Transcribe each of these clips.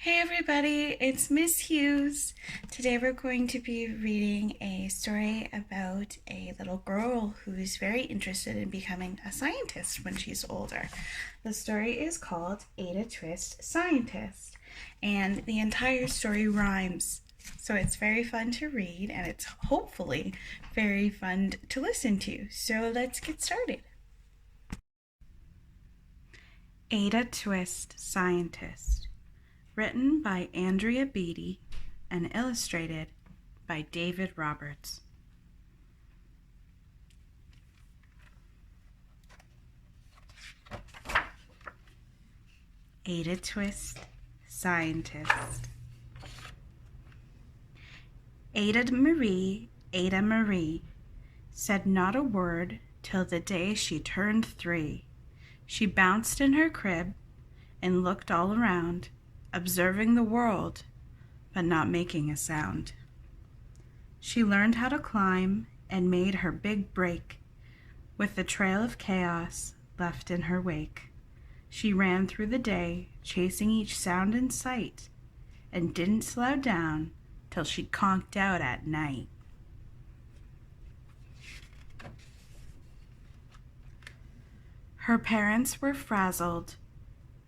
Hey everybody, it's Miss Hughes. Today we're going to be reading a story about a little girl who is very interested in becoming a scientist when she's older. The story is called Ada Twist Scientist, and the entire story rhymes. So it's very fun to read and it's hopefully very fun to listen to. So let's get started. Ada Twist Scientist. Written by Andrea Beaty and illustrated by David Roberts. Ada Twist, Scientist. Ada Marie, said not a word till the day she turned 3. She bounced in her crib and looked all around, observing the world, but not making a sound. She learned how to climb and made her big break, with the trail of chaos left in her wake. She ran through the day, chasing each sound in sight, and didn't slow down till she conked out at night. Her parents were frazzled,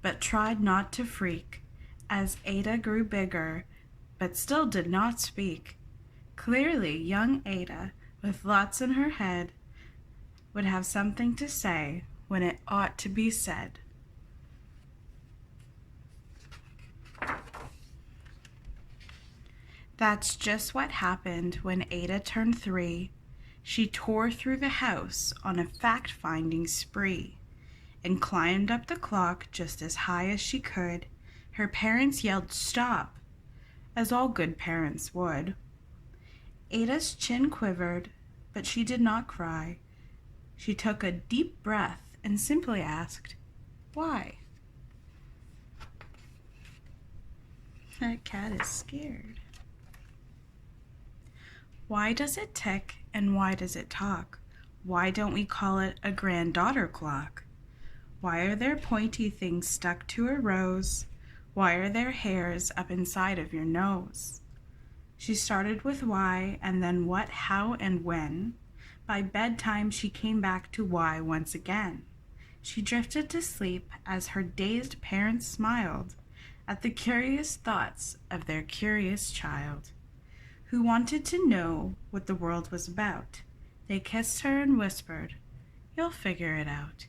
but tried not to freak, as Ada grew bigger, but still did not speak. Clearly, young Ada, with lots in her head, would have something to say when it ought to be said. That's just what happened when Ada turned 3. She tore through the house on a fact-finding spree and climbed up the clock just as high as she could. Her parents yelled stop, as all good parents would. Ada's chin quivered, but she did not cry. She took a deep breath and simply asked, why? That cat is scared. Why does it tick and why does it talk? Why don't we call it a granddaughter clock? Why are there pointy things stuck to a rose? Why are there hairs up inside of your nose? She started with why and then what, how, and when. By bedtime she came back to why once again. She drifted to sleep as her dazed parents smiled at the curious thoughts of their curious child, who wanted to know what the world was about. They kissed her and whispered, "You'll figure it out."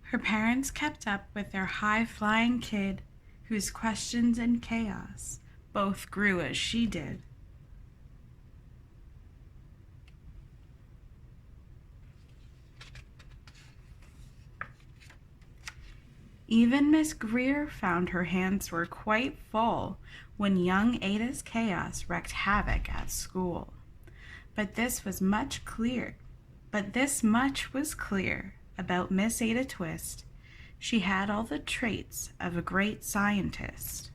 Her parents kept up with their high-flying kid, whose questions and chaos both grew as she did. Even Miss Greer found her hands were quite full when young Ada's chaos wreaked havoc at school. But this much was clear about Miss Ada Twist. She had all the traits of a great scientist.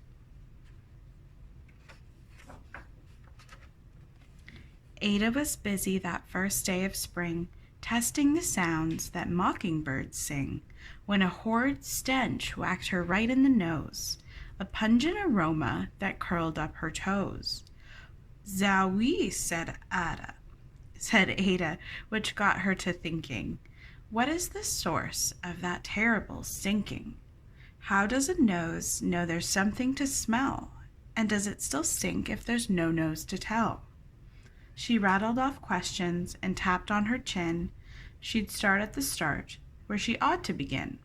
Ada was busy that first day of spring, testing the sounds that mockingbirds sing, when a horrid stench whacked her right in the nose, a pungent aroma that curled up her toes. "Zowie," said Ada, which got her to thinking, what is the source of that terrible stinking? How does a nose know there's something to smell? And does it still stink if there's no nose to tell? She rattled off questions and tapped on her chin. She'd start at the start, where she ought to begin.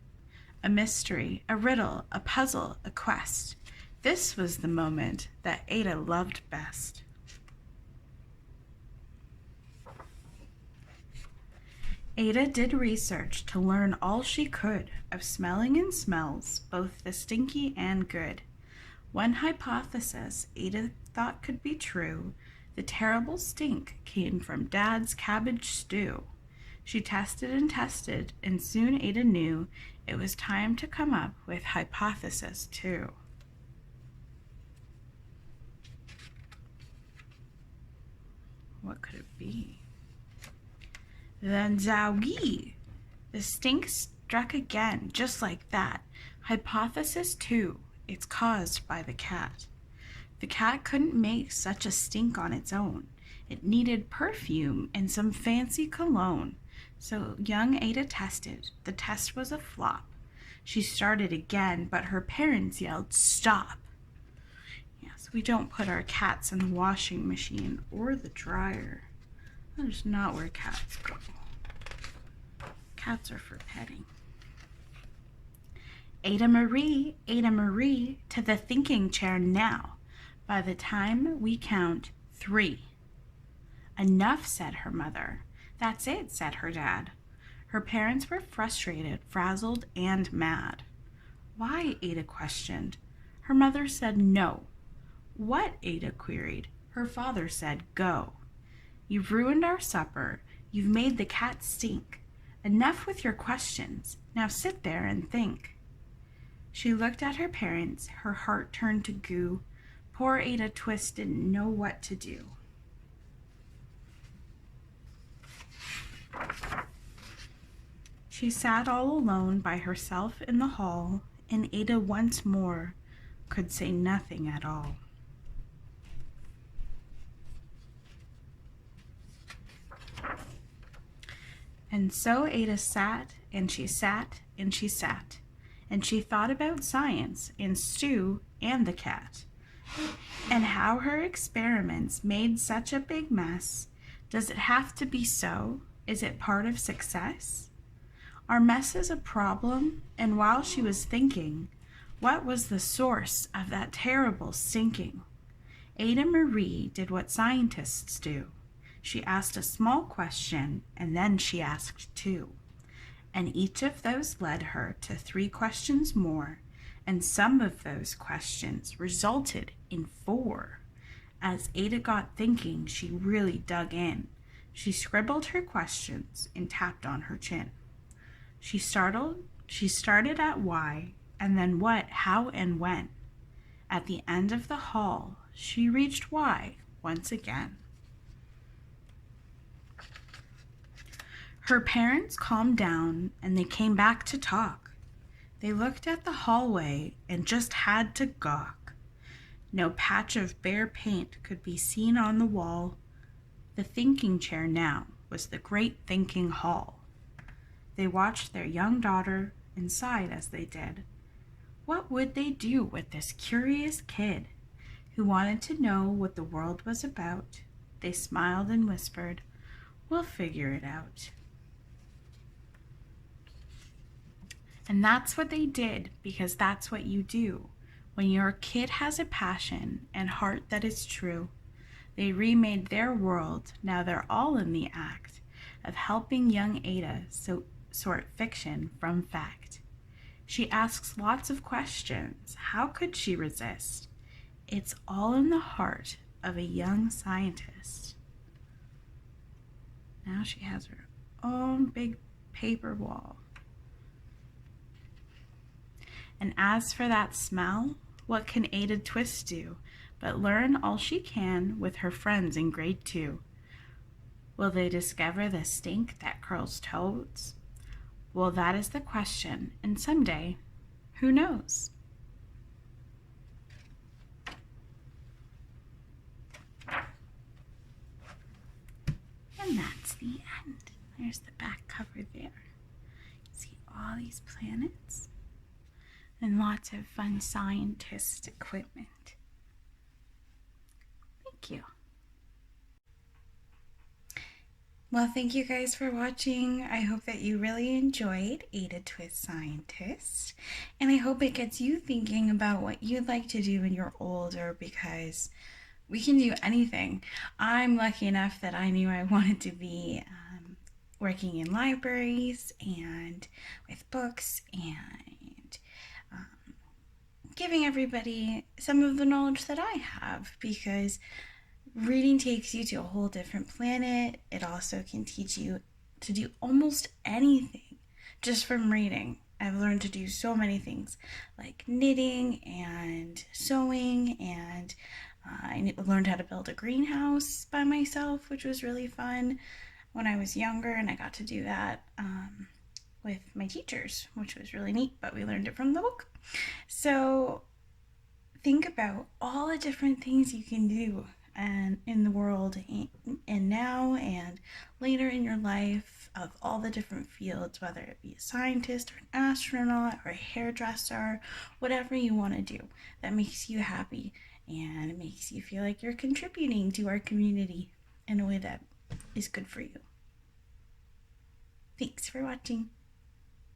A mystery, a riddle, a puzzle, a quest. This was the moment that Ada loved best. Ada did research to learn all she could of smelling and smells, both the stinky and good. One hypothesis Ada thought could be true. The terrible stink came from Dad's cabbage stew. She tested and tested, and soon Ada knew it was time to come up with hypothesis 2. What could it be? Then Zowie, The stink struck again, just like that. Hypothesis 2, it's caused by the cat. The cat couldn't make such a stink on its own. It needed perfume and some fancy cologne. So young Ada tested. The test was a flop. She started again, but her parents yelled, "Stop!" Yes, we don't put our cats in the washing machine or the dryer. That is not where cats go. Cats are for petting. Ada Marie, to the thinking chair now. By the time we count 3. Enough, said her mother. That's it, said her dad. Her parents were frustrated, frazzled, and mad. Why? Ada questioned. Her mother said no. What? Ada queried. Her father said go. You've ruined our supper. You've made the cat stink. Enough with your questions. Now sit there and think. She looked at her parents. Her heart turned to goo. Poor Ada Twist didn't know what to do. She sat all alone by herself in the hall, and Ada once more could say nothing at all. And so Ada sat, and she sat, and she sat, and she thought about science, and Stu, and the cat, and how her experiments made such a big mess. Does it have to be so? Is it part of success? Are messes a problem? And while she was thinking, what was the source of that terrible stinking? Ada Marie did what scientists do. She asked a small question, and then she asked 2. And each of those led her to 3 questions more, and some of those questions resulted in 4. As Ada got thinking, she really dug in. She scribbled her questions and tapped on her chin. She started at why, and then what, how, and when. At the end of the hall, she reached why once again. Her parents calmed down, and they came back to talk. They looked at the hallway and just had to gawk. No patch of bare paint could be seen on the wall. The thinking chair now was the great thinking hall. They watched their young daughter and sighed as they did. What would they do with this curious kid who wanted to know what the world was about? They smiled and whispered, "We'll figure it out." And that's what they did, because that's what you do. When your kid has a passion and heart that is true, they remade their world. Now they're all in the act of helping young Ada sort fiction from fact. She asks lots of questions. How could she resist? It's all in the heart of a young scientist. Now she has her own big paper wall. And as for that smell, what can Ada Twist do but learn all she can with her friends in grade 2? Will they discover the stink that curls toads? Well, that is the question, and someday, who knows? And that's the end. There's the back cover there. You see all these planets and lots of fun scientist equipment. Thank you. Well, thank you guys for watching. I hope that you really enjoyed Ada Twist Scientist. And I hope it gets you thinking about what you'd like to do when you're older, because we can do anything. I'm lucky enough that I knew I wanted to be working in libraries and with books and giving everybody some of the knowledge that I have, because reading takes you to a whole different planet. It also can teach you to do almost anything just from reading. I've learned to do so many things like knitting and sewing, and I learned how to build a greenhouse by myself, which was really fun when I was younger, and I got to do that with my teachers, which was really neat, but we learned it from the book. So think about all the different things you can do and in the world and now and later in your life, of all the different fields, whether it be a scientist or an astronaut or a hairdresser, whatever you want to do that makes you happy and it makes you feel like you're contributing to our community in a way that is good for you. Thanks for watching.